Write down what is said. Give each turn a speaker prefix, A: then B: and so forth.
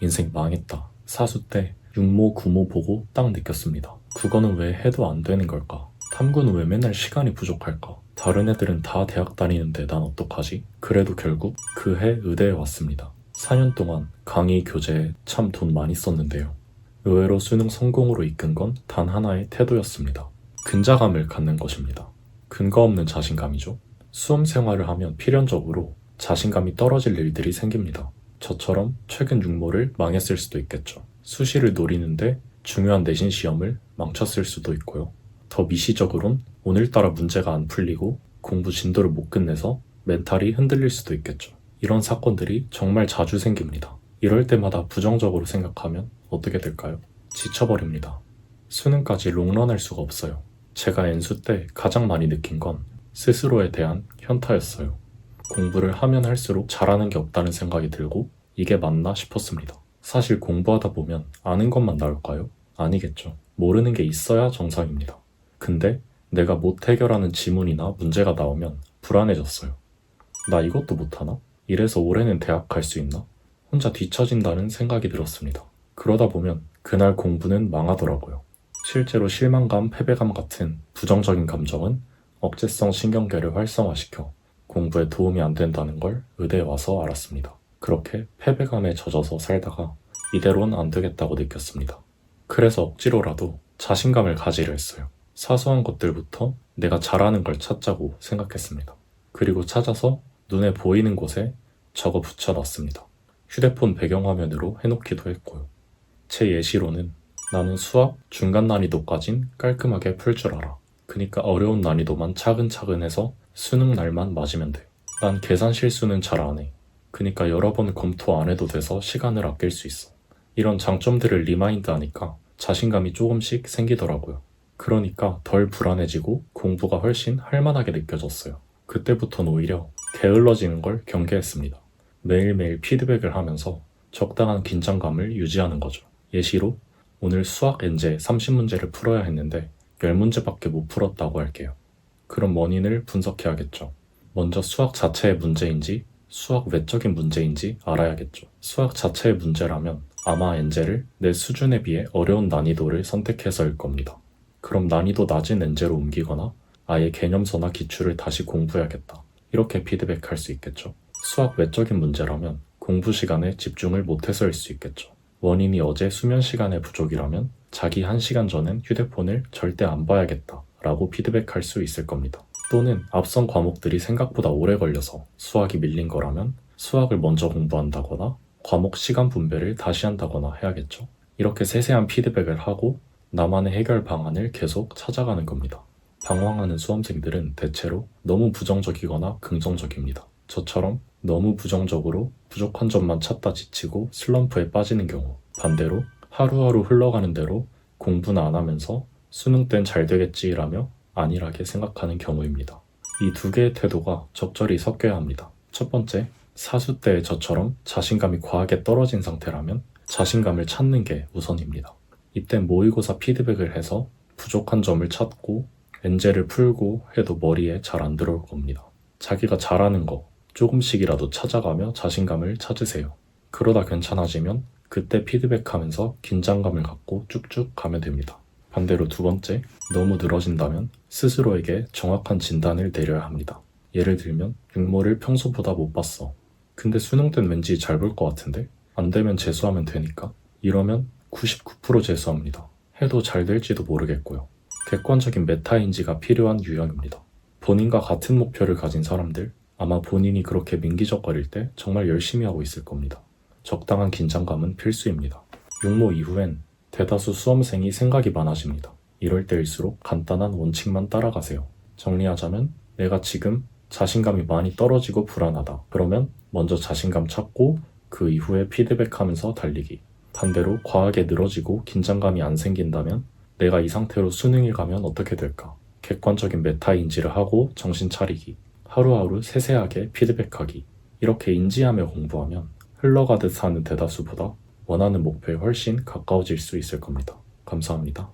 A: 인생 망했다. 사수 때 육모, 구모 보고 딱 느꼈습니다. 국어는 왜 해도 안 되는 걸까? 탐구는 왜 맨날 시간이 부족할까? 다른 애들은 다 대학 다니는데 난 어떡하지? 그래도 결국 그 해 의대에 왔습니다. 4년 동안 강의, 교재에 참 돈 많이 썼는데요. 의외로 수능 성공으로 이끈 건 단 하나의 태도였습니다. 근자감을 갖는 것입니다. 근거 없는 자신감이죠. 수험 생활을 하면 필연적으로 자신감이 떨어질 일들이 생깁니다. 저처럼 최근 육모를 망했을 수도 있겠죠. 수시를 노리는데 중요한 내신 시험을 망쳤을 수도 있고요. 더 미시적으론 오늘따라 문제가 안 풀리고 공부 진도를 못 끝내서 멘탈이 흔들릴 수도 있겠죠. 이런 사건들이 정말 자주 생깁니다. 이럴 때마다 부정적으로 생각하면 어떻게 될까요? 지쳐버립니다. 수능까지 롱런할 수가 없어요. 제가 N수 때 가장 많이 느낀 건 스스로에 대한 현타였어요. 공부를 하면 할수록 잘하는 게 없다는 생각이 들고 이게 맞나 싶었습니다. 사실 공부하다 보면 아는 것만 나올까요? 아니겠죠. 모르는 게 있어야 정상입니다. 근데 내가 못 해결하는 지문이나 문제가 나오면 불안해졌어요. 나 이것도 못하나? 이래서 올해는 대학 갈 수 있나? 혼자 뒤처진다는 생각이 들었습니다. 그러다 보면 그날 공부는 망하더라고요. 실제로 실망감, 패배감 같은 부정적인 감정은 억제성 신경계를 활성화시켜 공부에 도움이 안 된다는 걸 의대에 와서 알았습니다. 그렇게 패배감에 젖어서 살다가 이대로는 안 되겠다고 느꼈습니다. 그래서 억지로라도 자신감을 가지려 했어요. 사소한 것들부터 내가 잘하는 걸 찾자고 생각했습니다. 그리고 찾아서 눈에 보이는 곳에 적어 붙여놨습니다. 휴대폰 배경화면으로 해놓기도 했고요. 제 예시로는 나는 수학 중간 난이도까진 깔끔하게 풀 줄 알아. 그니까 어려운 난이도만 차근차근 해서 수능 날만 맞으면 돼. 난 계산 실수는 잘 안 해. 그니까 여러 번 검토 안 해도 돼서 시간을 아낄 수 있어. 이런 장점들을 리마인드 하니까 자신감이 조금씩 생기더라고요. 그러니까 덜 불안해지고 공부가 훨씬 할만하게 느껴졌어요. 그때부터는 오히려 게을러지는 걸 경계했습니다. 매일매일 피드백을 하면서 적당한 긴장감을 유지하는 거죠. 예시로 오늘 수학 엔제 30문제를 풀어야 했는데 10문제밖에 못 풀었다고 할게요. 그럼 원인을 분석해야겠죠. 먼저 수학 자체의 문제인지 수학 외적인 문제인지 알아야겠죠. 수학 자체의 문제라면 아마 엔제를 내 수준에 비해 어려운 난이도를 선택해서일 겁니다. 그럼 난이도 낮은 엔제로 옮기거나 아예 개념서나 기출을 다시 공부해야겠다. 이렇게 피드백할 수 있겠죠. 수학 외적인 문제라면 공부 시간에 집중을 못해서일 수 있겠죠. 원인이 어제 수면 시간의 부족이라면 자기 1시간 전엔 휴대폰을 절대 안 봐야겠다 라고 피드백할 수 있을 겁니다. 또는 앞선 과목들이 생각보다 오래 걸려서 수학이 밀린 거라면 수학을 먼저 공부한다거나 과목 시간 분배를 다시 한다거나 해야겠죠. 이렇게 세세한 피드백을 하고 나만의 해결 방안을 계속 찾아가는 겁니다. 방황하는 수험생들은 대체로 너무 부정적이거나 긍정적입니다. 저처럼 너무 부정적으로 부족한 점만 찾다 지치고 슬럼프에 빠지는 경우, 반대로 하루하루 흘러가는 대로 공부는 안 하면서 수능 땐 잘 되겠지라며 안일하게 생각하는 경우입니다. 이 두 개의 태도가 적절히 섞여야 합니다. 첫 번째, 사수 때의 저처럼 자신감이 과하게 떨어진 상태라면 자신감을 찾는 게 우선입니다. 이땐 모의고사 피드백을 해서 부족한 점을 찾고 엔제를 풀고 해도 머리에 잘 안 들어올 겁니다. 자기가 잘하는 거 조금씩이라도 찾아가며 자신감을 찾으세요. 그러다 괜찮아지면 그때 피드백하면서 긴장감을 갖고 쭉쭉 가면 됩니다. 반대로 두 번째, 너무 늘어진다면 스스로에게 정확한 진단을 내려야 합니다. 예를 들면 육모를 평소보다 못 봤어. 근데 수능 땐 왠지 잘 볼 것 같은데? 안 되면 재수하면 되니까? 이러면 99% 재수합니다. 해도 잘 될지도 모르겠고요. 객관적인 메타인지가 필요한 유형입니다. 본인과 같은 목표를 가진 사람들, 아마 본인이 그렇게 민기적거릴 때 정말 열심히 하고 있을 겁니다. 적당한 긴장감은 필수입니다. 육모 이후엔 대다수 수험생이 생각이 많아집니다. 이럴 때일수록 간단한 원칙만 따라가세요. 정리하자면 내가 지금 자신감이 많이 떨어지고 불안하다. 그러면 먼저 자신감 찾고 그 이후에 피드백하면서 달리기. 반대로 과하게 늘어지고 긴장감이 안 생긴다면 내가 이 상태로 수능을 가면 어떻게 될까? 객관적인 메타인지를 하고 정신 차리기. 하루하루 세세하게 피드백하기. 이렇게 인지하며 공부하면 흘러가듯 하는 대다수보다 원하는 목표에 훨씬 가까워질 수 있을 겁니다. 감사합니다.